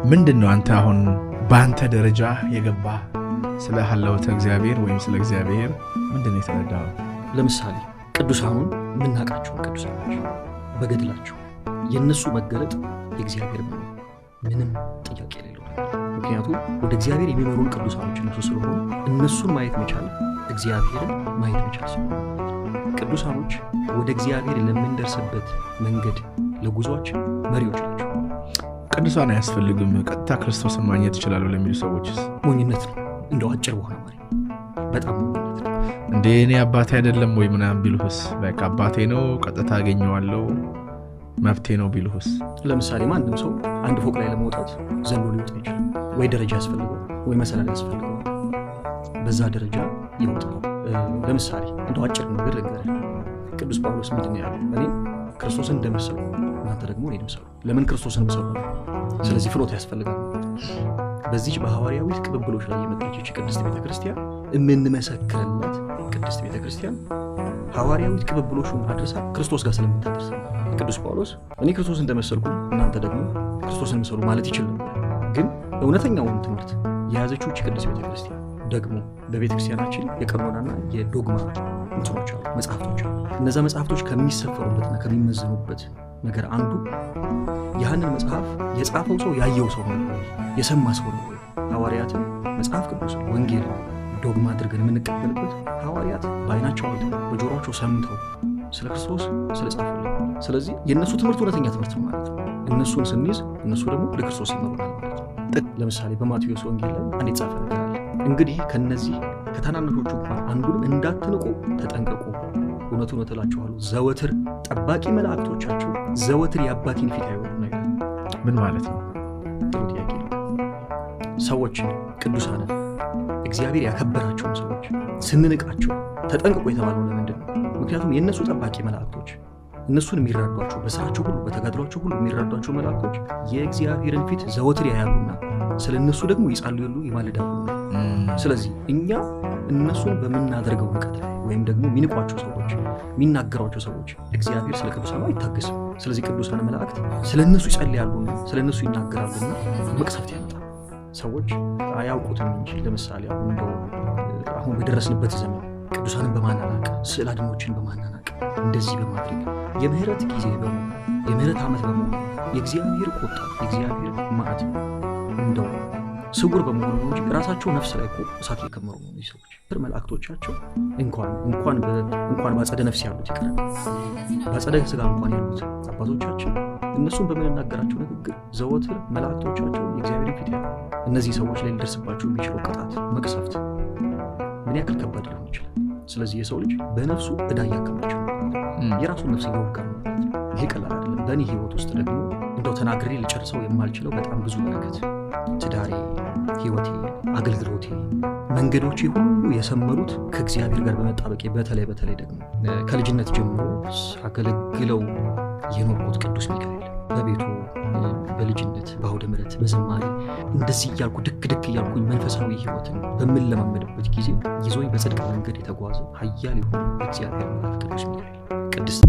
ምንድነው አንተ አሁን በአንተ ደረጃ የገባ ስለ ሐለወተ እግዚአብሔር ወይም ስለ እግዚአብሔር ምንድነው የተረዳው? ለምሳሌ ቅዱሳኑን ምናቃቸው ቅዱሳኖች በገድላቸው የነሱ መገለጥ የእግዚአብሔር ምንም ጥያቄ የሌለው ምክንያቱም ወደ እግዚአብሔር የሚመሩን ቅዱሳኖች እነሱ ስለሆኑ እነሱን ማየት መቻል እግዚአብሔርን ማየት መቻል ስለሆነ ቅዱሳኖች ወደ እግዚአብሔር ለምንደርስበት መንገድ ለጉዟችን መሪዎች ናቸው። ቅዱሳን አያስፈልግም ቀጥታ ክርስቶስን ማግኘት ይችላሉ ለሚሉ ሰዎችስ ሞኝነት ነው። እንደው አጭር በሆነ ማለት በጣም ሞኝነት ነው። እንደ እኔ አባቴ አይደለም ወይ ምናምን ቢሉስ በቃ አባቴ ነው ቀጥታ አገኘዋለሁ መብቴ ነው ቢሉስ? ለምሳሌ ማንም ሰው አንድ ፎቅ ላይ ለመውጣት ዘሎ ሊወጣ ይችላል። ወይ ደረጃ ያስፈልገው ወይ መሰላል ያስፈልገው በዛ ደረጃ ይወጣል። ለምሳሌ እንደው አጭር ነገር ልንገርህ። ቅዱስ ጳውሎስ ምንድን ነው ያለው? እኔ ክርስቶስን እንደምሰሉ እናንተ ደግሞ እኔን ምሰሉ። ለምን ክርስቶስን ምሰሉ? ስለዚህ ፍኖት ያስፈልጋል። በዚህ በሐዋርያዊት ቅብብሎች ላይ የመጣች ቅድስት ቤተክርስቲያን የምንመሰክርላት ቅድስት ቤተክርስቲያን ሐዋርያዊት ቅብብሎቹን አድርሳ ክርስቶስ ጋር ስለምታደርስ ቅዱስ ጳውሎስ እኔ ክርስቶስን እንደመሰልኩ እናንተ ደግሞ ክርስቶስን ምሰሉ ማለት ይችላል። ግን እውነተኛውን ትምህርት የያዘችው ቅድስት ቤተክርስቲያን ደግሞ በቤተክርስቲያናችን የቀኖናና የዶግማ እንትኖች አሉ፣ መጽሐፍቶች አሉ። እነዛ መጽሐፍቶች ከሚሰፈሩበትና ከሚመዘኑበት ነገር አንዱ ያንን መጽሐፍ የጻፈው ሰው ያየው ሰው ነው፣ የሰማ ሰው ነው። ሐዋርያትን መጽሐፍ ቅዱስ ወንጌል ዶግማ አድርገን የምንቀበልበት ሐዋርያት በዓይናቸው አይተው በጆሮአቸው ሰምተው ስለ ክርስቶስ ስለጻፉልን። ስለዚህ የእነሱ ትምህርት እውነተኛ ትምህርት ነው ማለት ነው። እነሱን ስንይዝ እነሱ ደግሞ ወደ ክርስቶስ ይመሩናል ማለት ነው። ለምሳሌ በማቴዎስ ወንጌል ላይ አንድ የተጻፈ ነገር አለ። እንግዲህ ከነዚህ ከታናናሾቹ እንኳን አንዱንም እንዳትንቁ ተጠንቀቁ፣ እውነት እውነት እላችኋለሁ ዘወትር ጠባቂ መላእክቶቻቸው ዘወትር የአባቴን ፊት ያዩና ይላል። ምን ማለት ነው? ጥሩ ጥያቄ ነው። ሰዎችን ቅዱሳንን እግዚአብሔር ያከበራቸውን ሰዎች ስንንቃቸው ተጠንቀቁ የተባለው ለምንድን ነው? ምክንያቱም የእነሱ ጠባቂ መላእክቶች እነሱን የሚራዷቸው በስራቸው ሁሉ በተጋድሏቸው ሁሉ የሚራዷቸው መላእክቶች የእግዚአብሔርን ፊት ዘወትር ያያሉና ስለ እነሱ ደግሞ ይጸልያሉ ይማልዳሉ። ስለዚህ እኛ እነሱን በምናደርገው ንቀት ላይ ወይም ደግሞ የሚንቋቸው ሰዎች የሚናገሯቸው ሰዎች እግዚአብሔር ስለ ቅዱሳኑ አይታገስም። ስለዚህ ቅዱሳን መላእክት ስለ እነሱ ይጸልያሉና ስለ እነሱ ይናገራሉና መቅሰፍት ያመጣል። ሰዎች አያውቁትም እንጂ ለምሳሌ አሁን በደረስንበት ዘመን ቅዱሳንን በማናናቅ ስዕል አድኖችን በማናናቅ እንደዚህ በማድረግ የምህረት ጊዜ በመሆኑ የምህረት ዓመት በመሆኑ የእግዚአብሔር ቁጣ የእግዚአብሔር መዓት እንደው ስውር በመሆኑ እንጂ ራሳቸው ነፍስ ላይ እሳት እየከመሩ ነው። ሰዎች መላእክቶቻቸው እንኳን ባጸደ ነፍስ ያሉት ይቀራል ባጸደ ስጋ እንኳን ያሉት አባቶቻችን እነሱን በመናገራቸው ንግግር ዘወትር መላእክቶቻቸው የእግዚአብሔር ፊት ያሉ። እነዚህ ሰዎች ላይ ሊደርስባቸው የሚችለው ቅጣት መቅሰፍት ምን ያክል ከባድ ሊሆን ይችላል? ስለዚህ የሰው ልጅ በነፍሱ ዕዳ እያከማቸው የራሱን ነፍስ እየወጋ ነው። ይሄ ቀላል አይደለም። በእኔ ህይወት ውስጥ ደግሞ እንደው ተናግሬ ልጨርሰው የማልችለው በጣም ብዙ በረከት ትዳሬ፣ ህይወቴ፣ አገልግሎቴ፣ መንገዶቼ ሁሉ የሰመሩት ከእግዚአብሔር ጋር በመጣበቄ በተለይ ደግሞ ከልጅነት ጀምሮ አገለግለው የኖርኩት ቅዱስ ሚካኤል በቤቱ በልጅነት በአውደ ምሕረት በዝማሬ እንደዚህ እያልኩ ድክ እያልኩኝ መንፈሳዊ ህይወትን በምንለማመድበት ጊዜ ይዞኝ በጽድቅ መንገድ የተጓዘ ኃያል የሆነ እግዚአብሔር መልአክ ቅዱስ ሚካኤል ቅድስት